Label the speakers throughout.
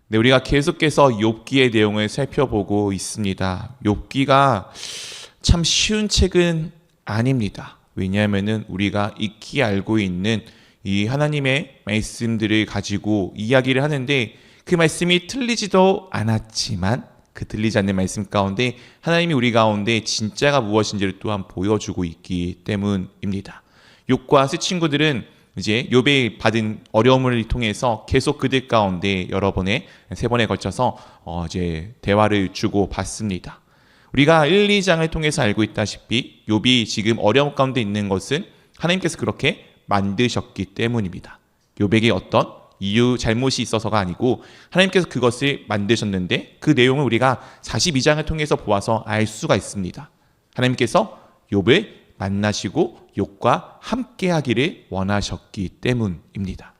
Speaker 1: 네, 우리가 계속해서 욥기의 내용을 살펴보고 있습니다. 욥기가 참 쉬운 책은 아닙니다. 왜냐하면은 우리가 익히 알고 있는 이 하나님의 말씀들을 가지고 이야기를 하는데 그 말씀이 틀리지도 않았지만 그 틀리지 않는 말씀 가운데 하나님이 우리 가운데 진짜가 무엇인지를 또한 보여주고 있기 때문입니다. 욥과 세 친구들은 이제 욥이 받은 어려움을 통해서 계속 그들 가운데 여러 번에 세 번에 걸쳐서 이제 대화를 주고 받습니다. 우리가 1, 2장을 통해서 알고 있다시피 욥이 지금 어려움 가운데 있는 것은 하나님께서 그렇게 만드셨기 때문입니다. 욥에게 어떤 이유 잘못이 있어서가 아니고 하나님께서 그것을 만드셨는데 그 내용을 우리가 42장을 통해서 보아서 알 수가 있습니다. 하나님께서 욥을 만나시고 욥과 함께하기를 원하셨기 때문입니다.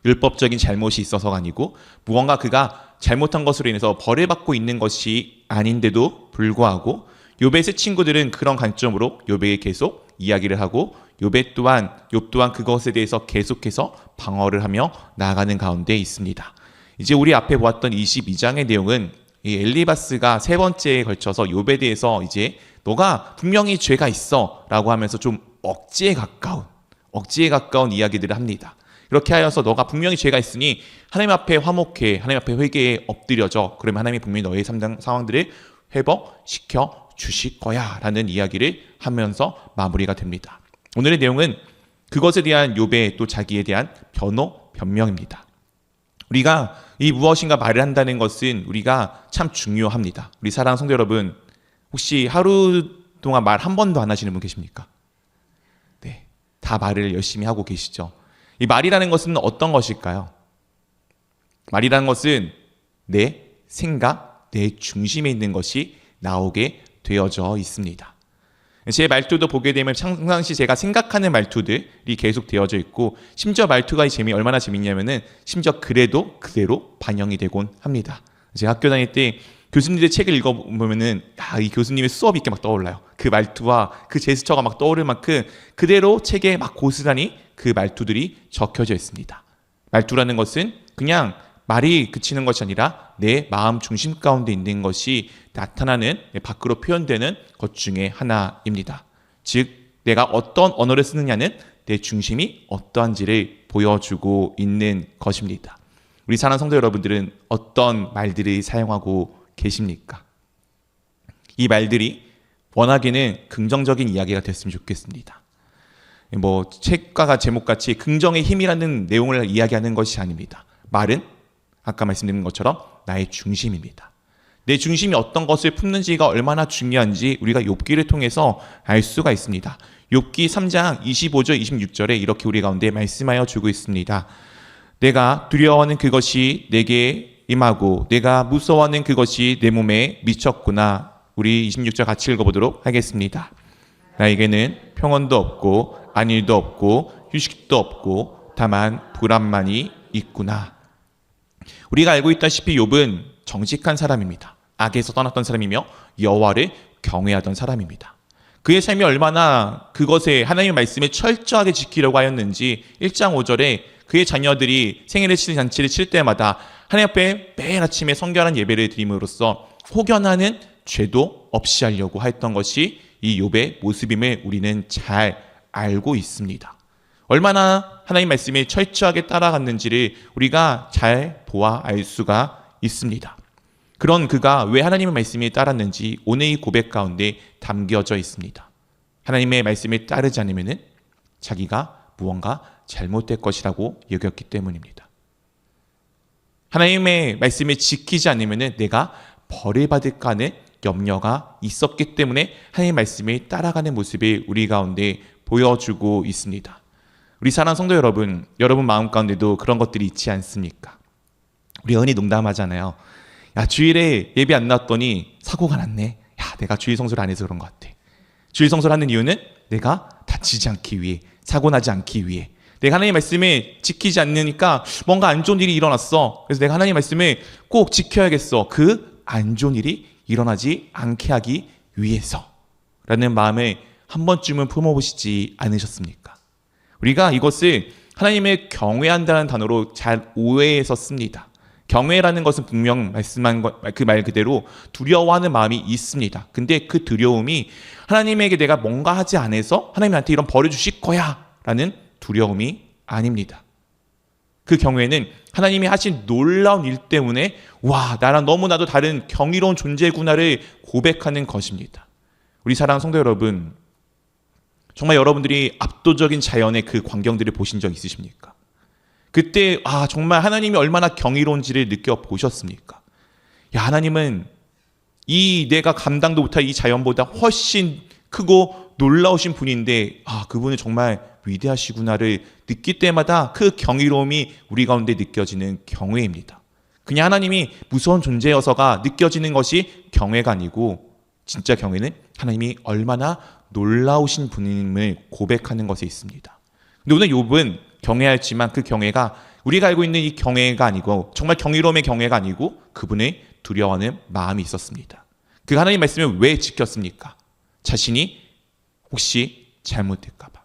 Speaker 1: 율법적인 잘못이 있어서가 아니고 무언가 그가 잘못한 것으로 인해서 벌을 받고 있는 것이 아닌데도 불구하고 욥의 세 친구들은 그런 관점으로 욥에게 계속 이야기를 하고 욥 또한 그것에 대해서 계속해서 방어를 하며 나아가는 가운데 있습니다. 이제 우리 앞에 보았던 22장의 내용은 이 엘리바스가 세 번째에 걸쳐서 욥에 대해서 이제 너가 분명히 죄가 있어 라고 하면서 좀 억지에 가까운 이야기들을 합니다. 이렇게 하여서 너가 분명히 죄가 있으니 하나님 앞에 화목해, 하나님 앞에 회개에 엎드려져. 그러면 하나님이 분명히 너의 상황들을 회복시켜 주실 거야 라는 이야기를 하면서 마무리가 됩니다. 오늘의 내용은 그것에 대한 욥의 또 자기에 대한 변명입니다. 우리가 이 무엇인가 말을 한다는 것은 우리가 참 중요합니다. 우리 사랑하는 성도 여러분, 혹시 하루 동안 말 한 번도 안 하시는 분 계십니까? 네, 다 말을 열심히 하고 계시죠. 이 말이라는 것은 어떤 것일까요? 말이라는 것은 내 생각, 내 중심에 있는 것이 나오게 되어져 있습니다. 제 말투도 보게 되면 평상시 제가 생각하는 말투들이 계속 되어져 있고 심지어 말투가 얼마나 재밌냐면은 심지어 그래도 그대로 반영이 되곤 합니다. 제가 학교 다닐 때 교수님들의 책을 읽어보면은 이 교수님의 수업이 이렇게 막 떠올라요. 그 말투와 그 제스처가 막 떠오를 만큼 그대로 책에 막 고스란히 그 말투들이 적혀져 있습니다. 말투라는 것은 그냥 말이 그치는 것이 아니라 내 마음 중심 가운데 있는 것이 나타나는, 밖으로 표현되는 것 중에 하나입니다. 즉 내가 어떤 언어를 쓰느냐는 내 중심이 어떠한지를 보여주고 있는 것입니다. 우리 사랑하는 성도 여러분들은 어떤 말들을 사용하고 계십니까? 이 말들이 워낙에는 긍정적인 이야기가 됐으면 좋겠습니다. 책과 제목같이 긍정의 힘이라는 내용을 이야기하는 것이 아닙니다. 말은 아까 말씀드린 것처럼 나의 중심입니다. 내 중심이 어떤 것을 품는지가 얼마나 중요한지 우리가 욥기를 통해서 알 수가 있습니다. 욥기 3장 25절 26절에 이렇게 우리 가운데 말씀하여 주고 있습니다. 내가 두려워하는 그것이 내게 임하고 내가 무서워하는 그것이 내 몸에 미쳤구나. 우리 26절 같이 읽어보도록 하겠습니다. 나에게는 평온도 없고 안일도 없고 휴식도 없고 다만 불안만이 있구나. 우리가 알고 있다시피 욥은 정직한 사람입니다. 악에서 떠났던 사람이며 여호와를 경외하던 사람입니다. 그의 삶이 얼마나 그것에 하나님의 말씀을 철저하게 지키려고 하였는지 1장 5절에 그의 자녀들이 생일을 치는 잔치를 칠 때마다 하나님 앞에 매일 아침에 성결한 예배를 드림으로써 혹여나는 죄도 없이 하려고 했던 것이 이 욥의 모습임을 우리는 잘 알고 있습니다. 얼마나 하나님 말씀에 철저하게 따라갔는지를 우리가 잘 보아 알 수가 있습니다. 그런 그가 왜 하나님의 말씀에 따랐는지 오늘 이 고백 가운데 담겨져 있습니다. 하나님의 말씀에 따르지 않으면 자기가 무언가 잘못될 것이라고 여겼기 때문입니다. 하나님의 말씀을 지키지 않으면 내가 벌을 받을까 하는 염려가 있었기 때문에 하나님의 말씀에 따라가는 모습이 우리 가운데 보여주고 있습니다. 우리 사랑하는 성도 여러분 마음 가운데도 그런 것들이 있지 않습니까? 우리 흔히 농담하잖아요. 야, 주일에 예배 안 나왔더니 사고가 났네. 야, 내가 주일 성수를 안 해서 그런 것 같아. 주일 성수를 하는 이유는 내가 다치지 않기 위해, 사고 나지 않기 위해. 내가 하나님의 말씀을 지키지 않으니까 뭔가 안 좋은 일이 일어났어. 그래서 내가 하나님의 말씀을 꼭 지켜야겠어. 그 안 좋은 일이 일어나지 않게 하기 위해서 라는 마음을 한 번쯤은 품어보시지 않으셨습니까? 우리가 이것을 하나님을 경외한다는 단어로 잘 오해해서 씁니다. 경외라는 것은 분명 말씀한 그 말 그대로 두려워하는 마음이 있습니다. 근데 그 두려움이 하나님에게 내가 뭔가 하지 않아서 하나님 나한테 이런 벌을 주실 거야 라는 두려움이 아닙니다. 그 경외는 하나님이 하신 놀라운 일 때문에 와, 나랑 너무나도 다른 경이로운 존재구나를 고백하는 것입니다. 우리 사랑하는 성도 여러분, 정말 여러분들이 압도적인 자연의 그 광경들을 보신 적 있으십니까? 그때 정말 하나님이 얼마나 경이로운지를 느껴보셨습니까? 야, 하나님은 이 내가 감당도 못할 이 자연보다 훨씬 크고 놀라우신 분인데 그분은 정말 위대하시구나를 느낄 때마다 그 경이로움이 우리 가운데 느껴지는 경외입니다. 그냥 하나님이 무서운 존재여서가 느껴지는 것이 경외가 아니고 진짜 경외는 하나님이 얼마나 놀라우신 분임을 고백하는 것에 있습니다. 근데 오늘 욥은 경외하였지만 그 경외가 우리가 알고 있는 이 경외가 아니고 정말 경이로움의 경외가 아니고 그분의 두려워하는 마음이 있었습니다. 그 하나님 말씀을 왜 지켰습니까? 자신이 혹시 잘못될까 봐,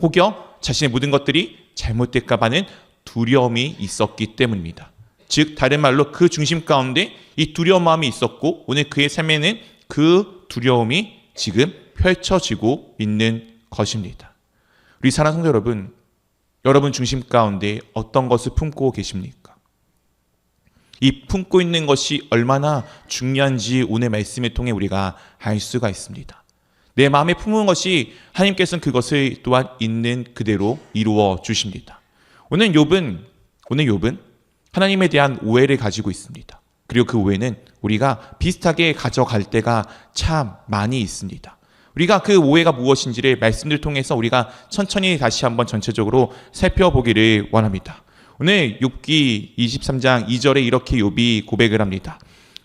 Speaker 1: 혹여 자신의 모든 것들이 잘못될까 봐는 두려움이 있었기 때문입니다. 즉 다른 말로 그 중심 가운데 이 두려운 마음이 있었고 오늘 그의 삶에는 그 두려움이 지금 펼쳐지고 있는 것입니다. 우리 사랑하는 성도 여러분, 여러분 중심 가운데 어떤 것을 품고 계십니까? 이 품고 있는 것이 얼마나 중요한지 오늘 말씀을 통해 우리가 알 수가 있습니다. 내 마음에 품은 것이 하나님께서는 그것을 또한 있는 그대로 이루어 주십니다. 오늘 욥은 하나님에 대한 오해를 가지고 있습니다. 그리고 그 오해는 우리가 비슷하게 가져갈 때가 참 많이 있습니다. 우리가 그 오해가 무엇인지를 말씀을 통해서 우리가 천천히 다시 한번 전체적으로 살펴보기를 원합니다. 오늘 욥기 23장 2절에 이렇게 욥이 고백을 합니다.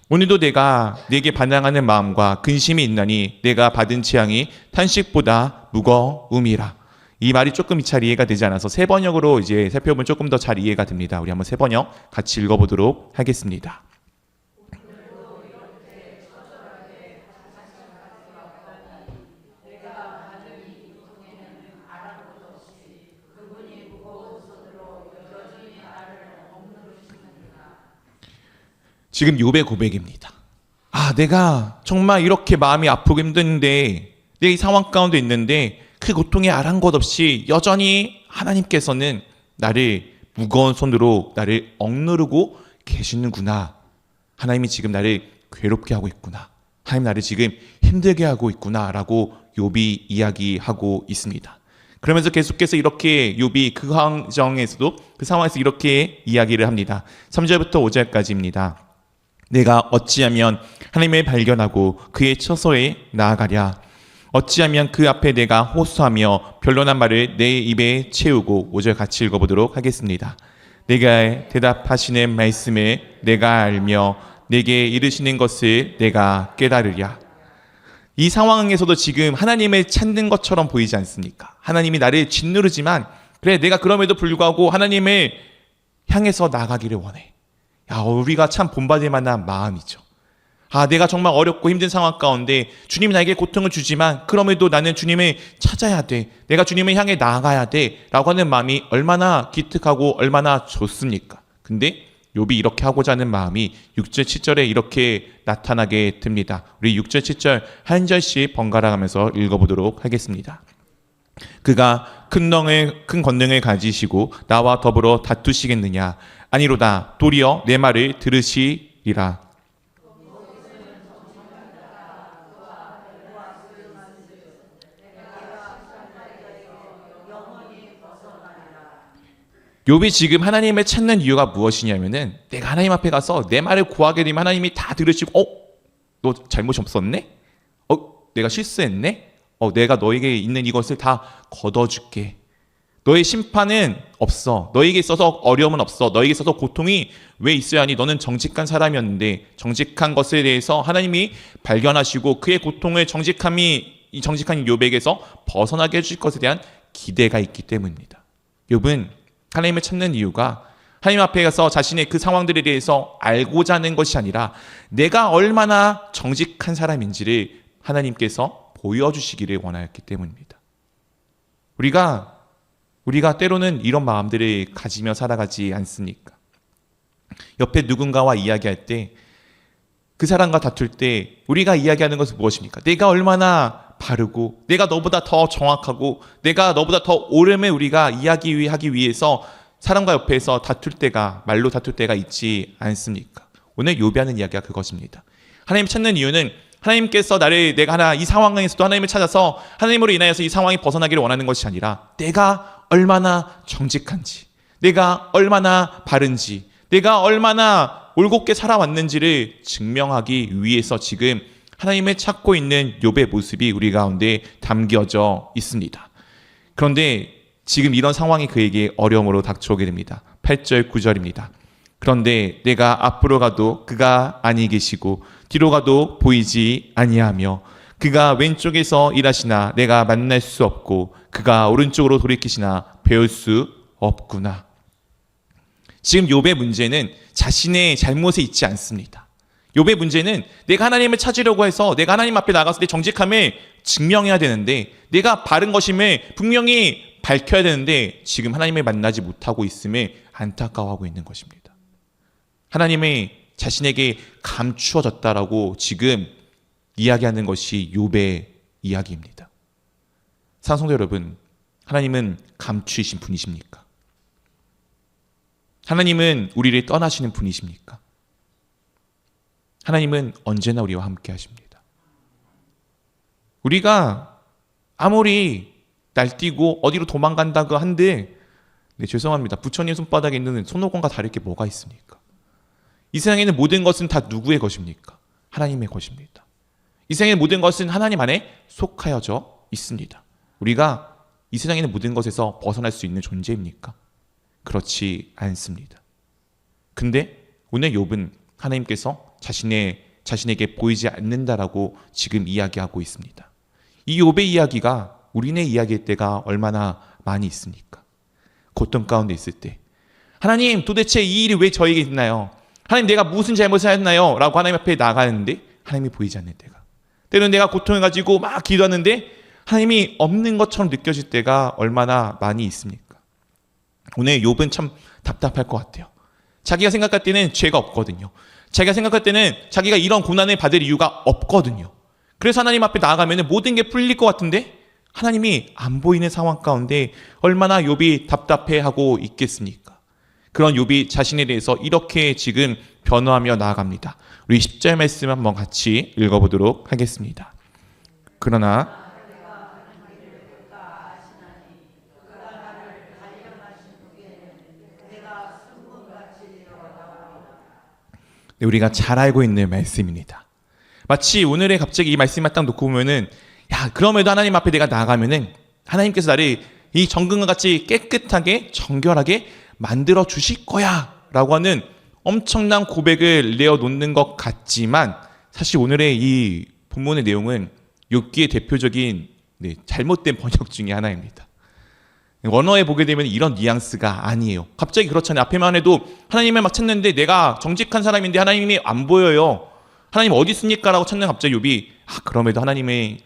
Speaker 1: 오늘도 내가 네게 반항하는 마음과 근심이 있나니 내가 받은 재앙이 탄식보다 무거움이라. 이 말이 조금 잘 이해가 되지 않아서 세 번역으로 이제 살펴보면 조금 더 잘 이해가 됩니다. 우리 한번 세 번역 같이 읽어보도록 하겠습니다. 지금 욥의 고백입니다. 내가 정말 이렇게 마음이 아프고 힘든데 내 이 상황 가운데 있는데 그 고통에 아랑곳 없이 여전히 하나님께서는 나를 무거운 손으로 나를 억누르고 계시는구나. 하나님이 지금 나를 괴롭게 하고 있구나. 하나님 나를 지금 힘들게 하고 있구나 라고 욥이 이야기하고 있습니다. 그러면서 계속해서 이렇게 욥이 그 환경에서도 그 상황에서 이렇게 이야기를 합니다. 3절부터 5절까지입니다. 내가 어찌하면 하나님을 발견하고 그의 처소에 나아가랴. 어찌하면 그 앞에 내가 호소하며 변론한 말을 내 입에 채우고 5절 같이 읽어보도록 하겠습니다. 내가 대답하시는 말씀을 내가 알며 내게 이르시는 것을 내가 깨달으랴. 이 상황에서도 지금 하나님을 찾는 것처럼 보이지 않습니까? 하나님이 나를 짓누르지만 그래 내가 그럼에도 불구하고 하나님을 향해서 나가기를 원해. 우리가 참 본받을 만한 마음이죠. 내가 정말 어렵고 힘든 상황 가운데 주님이 나에게 고통을 주지만 그럼에도 나는 주님을 찾아야 돼. 내가 주님을 향해 나아가야 돼. 라고 하는 마음이 얼마나 기특하고 얼마나 좋습니까? 근데 욥이 이렇게 하고자 하는 마음이 6절 7절에 이렇게 나타나게 됩니다. 우리 6절 7절 한 절씩 번갈아 가면서 읽어보도록 하겠습니다. 그가 큰 권능을 가지시고 나와 더불어 다투시겠느냐? 아니로다. 도리어 내 말을 들으시리라. 욥이 지금 하나님을 찾는 이유가 무엇이냐면은 내가 하나님 앞에 가서 내 말을 고하게 되면 하나님이 다 들으시고 너 잘못이 없었네? 내가 실수했네? 내가 너에게 있는 이것을 다 걷어줄게. 너의 심판은 없어. 너에게 있어서 어려움은 없어. 너에게 있어서 고통이 왜 있어야 하니? 너는 정직한 사람이었는데 정직한 것에 대해서 하나님이 발견하시고 그의 고통을 이 정직한 욥에게서 벗어나게 해줄 것에 대한 기대가 있기 때문입니다. 욥은 하나님을 찾는 이유가 하나님 앞에 가서 자신의 그 상황들에 대해서 알고자 하는 것이 아니라 내가 얼마나 정직한 사람인지를 하나님께서 보여주시기를 원하였기 때문입니다. 우리가 때로는 이런 마음들을 가지며 살아가지 않습니까? 옆에 누군가와 이야기할 때, 그 사람과 다툴 때 우리가 이야기하는 것은 무엇입니까? 내가 얼마나 바르고 내가 너보다 더 정확하고 내가 너보다 더 옳음을 우리가 이야기하기 위해서 사람과 옆에서 말로 다툴 때가 있지 않습니까? 오늘 욥이 이야기가 그것입니다. 하나님 찾는 이유는 하나님께서 내가 이 상황에서도 하나님을 찾아서 하나님으로 인하여서 이 상황이 벗어나기를 원하는 것이 아니라 내가 얼마나 정직한지, 내가 얼마나 바른지, 내가 얼마나 올곧게 살아왔는지를 증명하기 위해서 지금 하나님을 찾고 있는 욥의 모습이 우리 가운데 담겨져 있습니다. 그런데 지금 이런 상황이 그에게 어려움으로 닥쳐오게 됩니다. 8절 9절입니다. 그런데 내가 앞으로 가도 그가 아니 계시고 뒤로 가도 보이지 아니하며 그가 왼쪽에서 일하시나 내가 만날 수 없고 그가 오른쪽으로 돌이키시나 배울 수 없구나. 지금 욥의 문제는 자신의 잘못에 있지 않습니다. 욥의 문제는 내가 하나님을 찾으려고 해서 내가 하나님 앞에 나가서 내 정직함을 증명해야 되는데, 내가 바른 것임을 분명히 밝혀야 되는데 지금 하나님을 만나지 못하고 있음을 안타까워하고 있는 것입니다. 하나님이 자신에게 감추어졌다라고 지금 이야기하는 것이 욥의 이야기입니다. 사랑하는 성도 여러분, 하나님은 감추이신 분이십니까? 하나님은 우리를 떠나시는 분이십니까? 하나님은 언제나 우리와 함께 하십니다. 우리가 아무리 날뛰고 어디로 도망간다고 한들, 네, 죄송합니다. 부처님 손바닥에 있는 손오공과 다를 게 뭐가 있습니까? 이 세상에 있는 모든 것은 다 누구의 것입니까? 하나님의 것입니다. 이 세상의 모든 것은 하나님 안에 속하여져 있습니다. 우리가 이 세상에 있는 모든 것에서 벗어날 수 있는 존재입니까? 그렇지 않습니다. 근데 오늘 욥은 하나님께서 자신에게 보이지 않는다라고 지금 이야기하고 있습니다. 이 욥의 이야기가 우리네 이야기일 때가 얼마나 많이 있습니까? 고통 가운데 있을 때 하나님, 도대체 이 일이 왜 저에게 있나요? 하나님, 내가 무슨 잘못을 했나요? 라고 하나님 앞에 나가는데 하나님이 보이지 않는 때가, 때로는 내가 고통을 가지고 막 기도하는데 하나님이 없는 것처럼 느껴질 때가 얼마나 많이 있습니까? 오늘 욥은 참 답답할 것 같아요. 자기가 생각할 때는 죄가 없거든요. 자기가 생각할 때는 자기가 이런 고난을 받을 이유가 없거든요. 그래서 하나님 앞에 나아가면 모든 게 풀릴 것 같은데 하나님이 안 보이는 상황 가운데 얼마나 욥이 답답해하고 있겠습니까? 그런 욥이 자신에 대해서 이렇게 지금 변호하며 나아갑니다. 우리 10절 말씀 한번 같이 읽어보도록 하겠습니다. 그러나 네, 우리가 잘 알고 있는 말씀입니다. 마치 오늘의 갑자기 이 말씀만 딱 놓고 보면은, 야, 그럼에도 하나님 앞에 내가 나가면은 하나님께서 나를 이 정금과 같이 깨끗하게 정결하게 만들어 주실 거야 라고 하는 엄청난 고백을 내어놓는 것 같지만, 사실 오늘의 이 본문의 내용은 욥기의 대표적인 잘못된 번역 중에 하나입니다. 원어에 보게 되면 이런 뉘앙스가 아니에요. 갑자기 그렇잖아요. 앞에만 해도 하나님을 막 찾는데 내가 정직한 사람인데 하나님이 안 보여요. 하나님 어디 있습니까? 라고 찾는 갑자기 욥이, 그럼에도 하나님의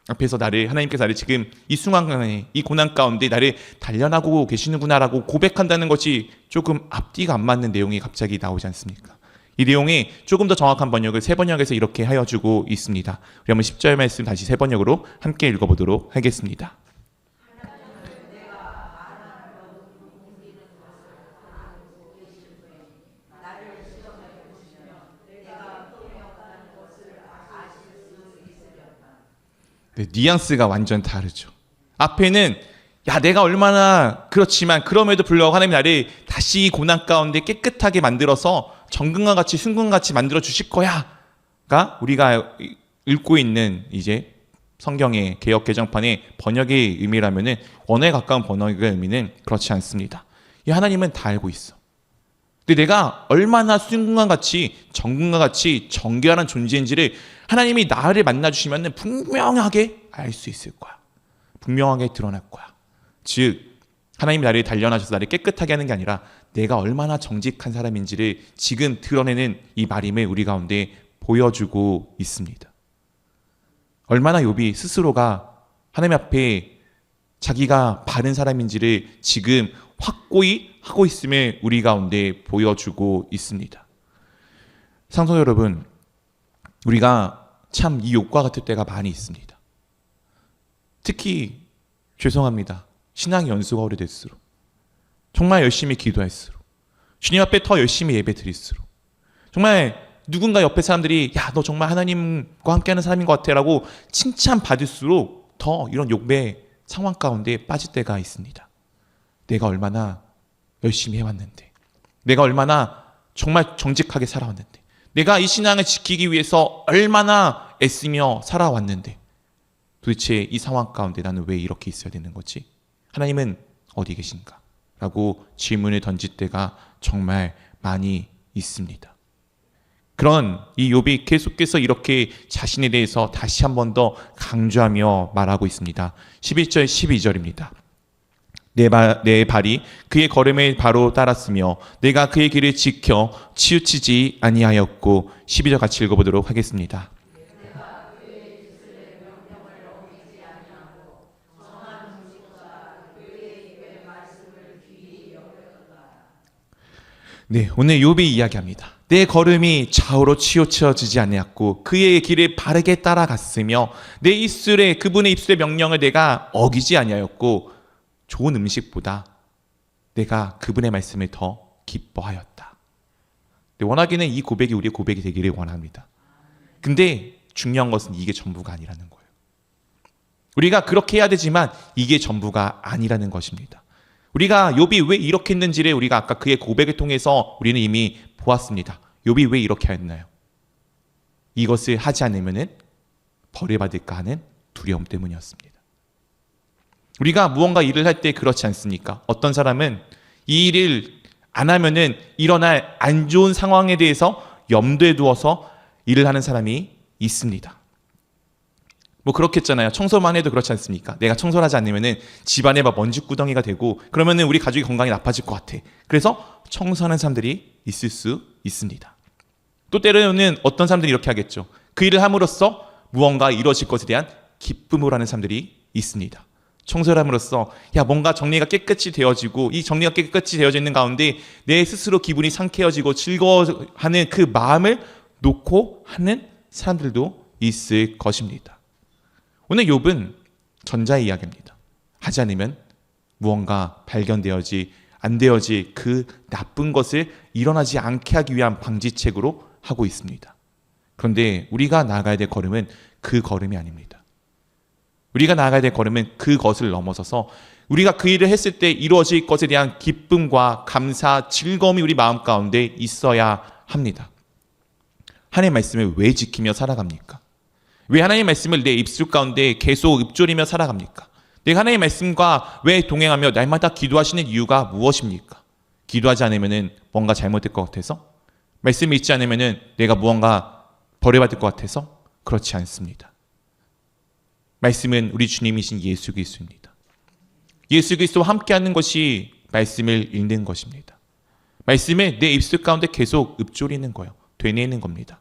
Speaker 1: 앞에서 하나님께서 나를 지금 이 순간에 이 고난 가운데 나를 단련하고 계시는구나라고 고백한다는 것이 조금 앞뒤가 안 맞는 내용이 갑자기 나오지 않습니까? 이 내용이 조금 더 정확한 번역을 새 번역에서 이렇게 하여주고 있습니다. 우리 한번 10절 말씀 다시 새 번역으로 함께 읽어보도록 하겠습니다. 네, 뉘앙스가 완전 다르죠. 앞에는 내가 얼마나 그렇지만 그럼에도 불구하고 하나님이 나를 다시 고난 가운데 깨끗하게 만들어서 정금과 같이 순금같이 만들어 주실 거야가 우리가 읽고 있는 이제 성경의 개역 개정판의 번역의 의미라면은, 원어에 가까운 번역의 의미는 그렇지 않습니다. 이 하나님은 다 알고 있어. 근데 내가 얼마나 순금과 같이 정금과 같이 정결한 존재인지를 하나님이 나를 만나주시면 분명하게 알 수 있을 거야. 분명하게 드러날 거야. 즉 하나님이 나를 단련하셔서 나를 깨끗하게 하는 게 아니라 내가 얼마나 정직한 사람인지를 지금 드러내는 이 말임을 우리 가운데 보여주고 있습니다. 얼마나 욥이 스스로가 하나님 앞에 자기가 바른 사람인지를 지금 확고히 하고 있음을 우리 가운데 보여주고 있습니다. 상성 여러분, 우리가 참 이 욕과 같을 때가 많이 있습니다. 특히 죄송합니다. 신앙 연수가 오래될수록, 정말 열심히 기도할수록, 주님 앞에 더 열심히 예배 드릴수록, 정말 누군가 옆에 사람들이 야, 너 정말 하나님과 함께하는 사람인 것 같아 라고 칭찬받을수록 더 이런 욕의 상황 가운데 빠질 때가 있습니다. 내가 얼마나 열심히 해왔는데, 내가 얼마나 정말 정직하게 살아왔는데, 내가 이 신앙을 지키기 위해서 얼마나 애쓰며 살아왔는데, 도대체 이 상황 가운데 나는 왜 이렇게 있어야 되는 거지? 하나님은 어디 계신가? 라고 질문을 던질 때가 정말 많이 있습니다. 그런 이 욥이 계속해서 이렇게 자신에 대해서 다시 한 번 더 강조하며 말하고 있습니다. 11절 12절입니다. 내 발이 그의 걸음을 바로 따랐으며 내가 그의 길을 지켜 치우치지 아니하였고, 12절 같이 읽어보도록 하겠습니다. 네, 오늘 욥이 이야기합니다. 내 걸음이 좌우로 치우쳐지지 아니하였고 그의 길을 바르게 따라갔으며 내 입술에 그분의 입술의 명령을 내가 어기지 아니하였고 좋은 음식보다 내가 그분의 말씀을 더 기뻐하였다. 원하기는 이 고백이 우리의 고백이 되기를 원합니다. 근데 중요한 것은 이게 전부가 아니라는 거예요. 우리가 그렇게 해야 되지만 이게 전부가 아니라는 것입니다. 우리가 욥이 왜 이렇게 했는지를 우리가 아까 그의 고백을 통해서 우리는 이미 보았습니다. 욥이 왜 이렇게 했나요? 이것을 하지 않으면 벌을 받을까 하는 두려움 때문이었습니다. 우리가 무언가 일을 할 때 그렇지 않습니까? 어떤 사람은 이 일을 안 하면은 일어날 안 좋은 상황에 대해서 염두에 두어서 일을 하는 사람이 있습니다. 뭐 그렇겠잖아요. 청소만 해도 그렇지 않습니까? 내가 청소를 하지 않으면은 집안에 막 먼지구덩이가 되고 그러면은 우리 가족이 건강이 나빠질 것 같아. 그래서 청소하는 사람들이 있을 수 있습니다. 또 때로는 어떤 사람들이 이렇게 하겠죠. 그 일을 함으로써 무언가 이루어질 것에 대한 기쁨을 하는 사람들이 있습니다. 청소를 함으로써 야, 뭔가 정리가 깨끗이 되어지고 이 정리가 깨끗이 되어져 있는 가운데 내 스스로 기분이 상쾌해지고 즐거워하는 그 마음을 놓고 하는 사람들도 있을 것입니다. 오늘 욥은 전자의 이야기입니다. 하지 않으면 무언가 발견되어지 안 되어지 그 나쁜 것을 일어나지 않게 하기 위한 방지책으로 하고 있습니다. 그런데 우리가 나아가야 될 걸음은 그 걸음이 아닙니다. 우리가 나아가야 될 걸음은 그것을 넘어서서 우리가 그 일을 했을 때 이루어질 것에 대한 기쁨과 감사, 즐거움이 우리 마음 가운데 있어야 합니다. 하나님의 말씀을 왜 지키며 살아갑니까? 왜 하나님의 말씀을 내 입술 가운데 계속 읊조리며 살아갑니까? 내가 하나님의 말씀과 왜 동행하며 날마다 기도하시는 이유가 무엇입니까? 기도하지 않으면 뭔가 잘못될 것 같아서? 말씀을 읽지 않으면 내가 무언가 벌을 받을 것 같아서? 그렇지 않습니다. 말씀은 우리 주님이신 예수 그리스도입니다. 예수 그리스도와 함께하는 것이 말씀을 읽는 것입니다. 말씀을 내 입술 가운데 계속 읊조리는 거예요. 되뇌는 겁니다.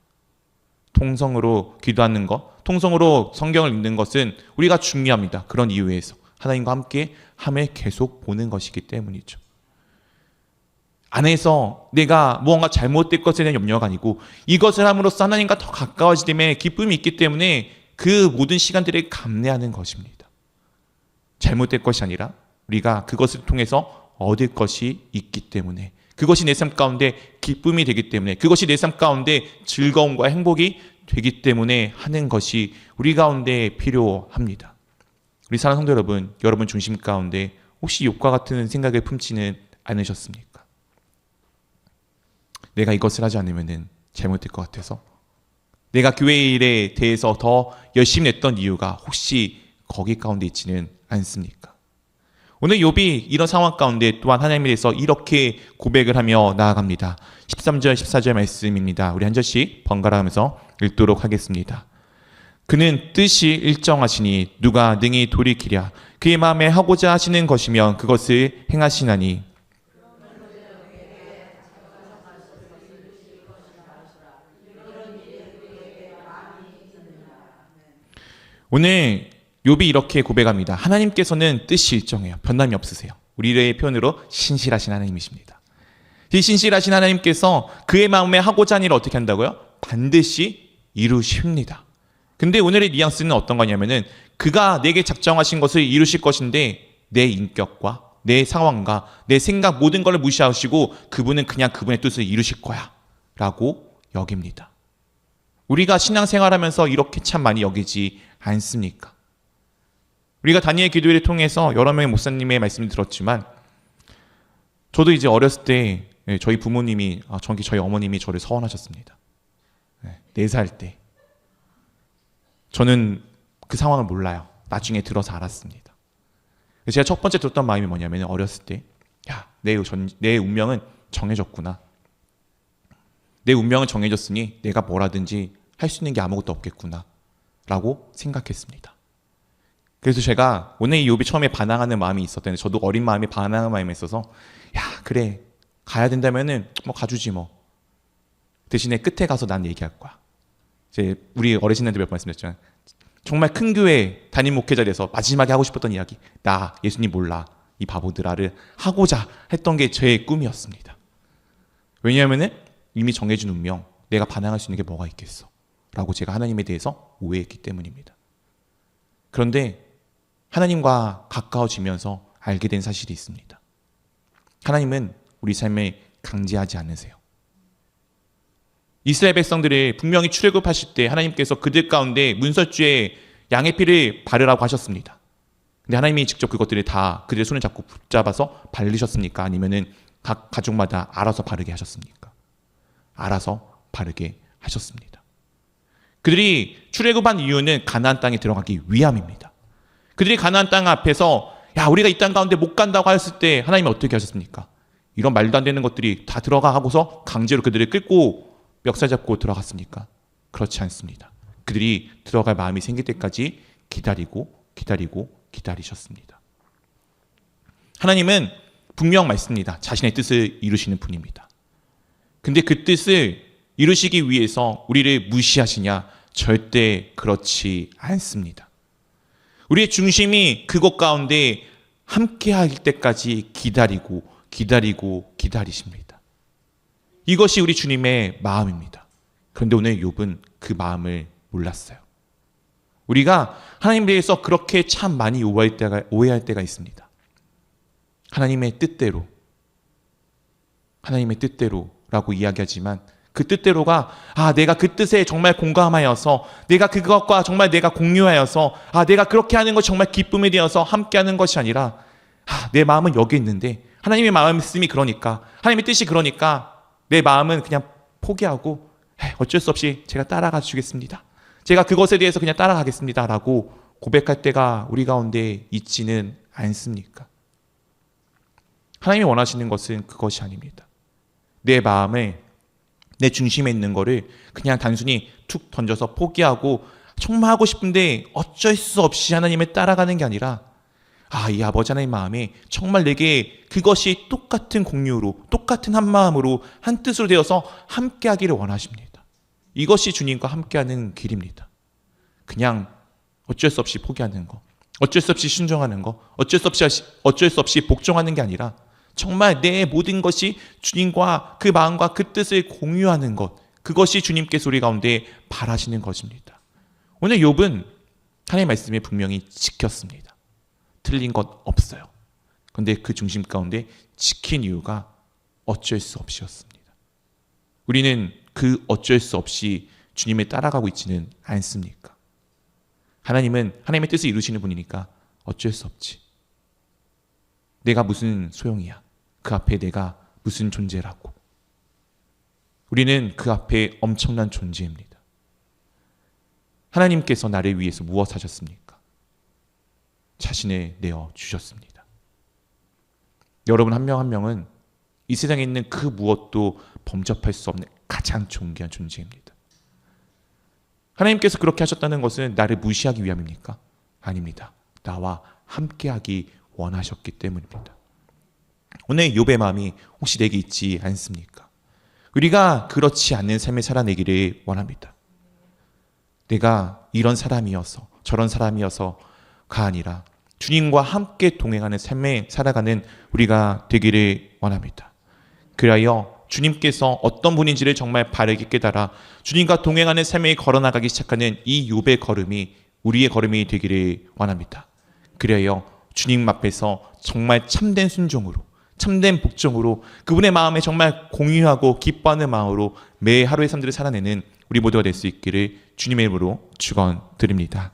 Speaker 1: 통성으로 기도하는 것, 통성으로 성경을 읽는 것은 우리가 중요합니다. 그런 이유에서 하나님과 함께 함을 계속 보는 것이기 때문이죠. 안에서 내가 무언가 잘못될 것에 대한 염려가 아니고 이것을 함으로써 하나님과 더 가까워지됨에 기쁨이 있기 때문에 그 모든 시간들을 감내하는 것입니다. 잘못될 것이 아니라 우리가 그것을 통해서 얻을 것이 있기 때문에, 그것이 내 삶 가운데 기쁨이 되기 때문에, 그것이 내 삶 가운데 즐거움과 행복이 되기 때문에 하는 것이 우리 가운데 필요합니다. 우리 사랑하는 성도 여러분, 여러분 중심 가운데 혹시 욥과 같은 생각을 품지는 않으셨습니까? 내가 이것을 하지 않으면 잘못될 것 같아서, 내가 교회 일에 대해서 더 열심히 했던 이유가 혹시 거기 가운데 있지는 않습니까? 오늘 욥이 이런 상황 가운데 또한 하나님에 대해서 이렇게 고백을 하며 나아갑니다. 13절 14절 말씀입니다. 우리 한 절씩 번갈아 가면서 읽도록 하겠습니다. 그는 뜻이 일정하시니 누가 능히 돌이키랴. 그의 마음에 하고자 하시는 것이면 그것을 행하시나니. 오늘 욥이 이렇게 고백합니다. 하나님께서는 뜻이 일정해요. 변함이 없으세요. 우리의 표현으로 신실하신 하나님이십니다. 이 신실하신 하나님께서 그의 마음에 하고자 하는 일을 어떻게 한다고요? 반드시 이루십니다. 근데 오늘의 뉘앙스는 어떤 거냐면은 그가 내게 작정하신 것을 이루실 것인데 내 인격과 내 상황과 내 생각 모든 것을 무시하시고 그분은 그냥 그분의 뜻을 이루실 거야 라고 여깁니다. 우리가 신앙생활하면서 이렇게 참 많이 여기지 않습니까? 우리가 다니엘 기도회를 통해서 여러 명의 목사님의 말씀을 들었지만 저도 이제 어렸을 때 저희 부모님이 저희 어머님이 저를 서원하셨습니다. 4살 때. 저는 그 상황을 몰라요. 나중에 들어서 알았습니다. 제가 첫 번째 들었던 마음이 뭐냐면 어렸을 때 야, 내 운명은 정해졌구나. 내 운명은 정해졌으니 내가 뭐라든지 할 수 있는 게 아무것도 없겠구나 라고 생각했습니다. 그래서 제가 오늘 이 욥이 처음에 반항하는 마음이 있었는데 저도 어린 마음에 반항하는 마음이 있어서 야 그래 가야 된다면은 뭐 가주지 뭐 대신에 끝에 가서 난 얘기할 거야. 이제 우리 어르신한테 몇 번 말씀드렸지만 정말 큰 교회 담임 목회자 돼서 마지막에 하고 싶었던 이야기 나 예수님 몰라 이 바보들아를 하고자 했던 게 제 꿈이었습니다. 왜냐하면은 이미 정해진 운명 내가 반항할 수 있는 게 뭐가 있겠어 라고 제가 하나님에 대해서 오해했기 때문입니다. 그런데 하나님과 가까워지면서 알게 된 사실이 있습니다. 하나님은 우리 삶에 강제하지 않으세요. 이스라엘 백성들을 분명히 출애굽하실 때 하나님께서 그들 가운데 문설주에 양의 피를 바르라고 하셨습니다. 근데 하나님이 직접 그것들을 다 그들의 손을 잡고 붙잡아서 바르셨습니까? 아니면은 각 가족마다 알아서 바르게 하셨습니까? 알아서 바르게 하셨습니다. 그들이 출애굽한 이유는 가나안 땅에 들어가기 위함입니다. 그들이 가나안 땅 앞에서 야 우리가 이 땅 가운데 못 간다고 했을 때 하나님이 어떻게 하셨습니까? 이런 말도 안 되는 것들이 다 들어가 하고서 강제로 그들을 끌고 멱살 잡고 들어갔습니까? 그렇지 않습니다. 그들이 들어갈 마음이 생길 때까지 기다리셨습니다. 하나님은 분명 말씀입니다. 자신의 뜻을 이루시는 분입니다. 근데 그 뜻을 이루시기 위해서 우리를 무시하시냐? 절대 그렇지 않습니다. 우리의 중심이 그곳 가운데 함께 할 때까지 기다리십니다. 이것이 우리 주님의 마음입니다. 그런데 오늘 욥은 그 마음을 몰랐어요. 우리가 하나님에 대해서 그렇게 참 많이 오해할 때가 있습니다. 하나님의 뜻대로라고 이야기하지만 그 뜻대로가 내가 그 뜻에 정말 공감하여서 내가 그것과 정말 내가 공유하여서 내가 그렇게 하는 것이 정말 기쁨이 되어서 함께하는 것이 아니라 내 마음은 여기 있는데 하나님의 말씀이 그러니까 하나님의 뜻이 그러니까 내 마음은 그냥 포기하고 어쩔 수 없이 제가 따라가 주겠습니다. 제가 그것에 대해서 그냥 따라가겠습니다 라고 고백할 때가 우리 가운데 있지는 않습니까? 하나님이 원하시는 것은 그것이 아닙니다. 내 마음에 내 중심에 있는 거를 그냥 단순히 툭 던져서 포기하고 정말 하고 싶은데 어쩔 수 없이 하나님을 따라가는 게 아니라 이 아버지 하나님 마음에 정말 내게 그것이 똑같은 공유로 똑같은 한 마음으로 한 뜻으로 되어서 함께하기를 원하십니다. 이것이 주님과 함께하는 길입니다. 그냥 어쩔 수 없이 포기하는 거, 어쩔 수 없이 순종하는 거, 어쩔 수 없이 복종하는 게 아니라 정말 내 모든 것이 주님과 그 마음과 그 뜻을 공유하는 것, 그것이 주님께서 우리 가운데 바라시는 것입니다. 오늘 욥은 하나님의 말씀에 분명히 지켰습니다. 틀린 것 없어요. 그런데 그 중심 가운데 지킨 이유가 어쩔 수 없이였습니다. 우리는 그 어쩔 수 없이 주님을 따라가고 있지는 않습니까? 하나님은 하나님의 뜻을 이루시는 분이니까 어쩔 수 없지. 내가 무슨 소용이야. 그 앞에 내가 무슨 존재라고. 우리는 그 앞에 엄청난 존재입니다. 하나님께서 나를 위해서 무엇 하셨습니까? 자신을 내어주셨습니다. 여러분 한 명 한 명은 이 세상에 있는 그 무엇도 범접할 수 없는 가장 존귀한 존재입니다. 하나님께서 그렇게 하셨다는 것은 나를 무시하기 위함입니까? 아닙니다. 나와 함께하기 원하셨기 때문입니다. 오늘 욥의 마음이 혹시 내게 있지 않습니까? 우리가 그렇지 않는 삶을 살아내기를 원합니다. 내가 이런 사람이어서 저런 사람이어서가 아니라 주님과 함께 동행하는 삶에 살아가는 우리가 되기를 원합니다. 그리하여 주님께서 어떤 분인지를 정말 바르게 깨달아 주님과 동행하는 삶에 걸어나가기 시작하는 이 욥의 걸음이 우리의 걸음이 되기를 원합니다. 그리하여 주님 앞에서 정말 참된 순종으로, 참된 복종으로, 그분의 마음에 정말 공유하고 기뻐하는 마음으로 매 하루의 삶들을 살아내는 우리 모두가 될 수 있기를 주님의 이름으로 축원드립니다.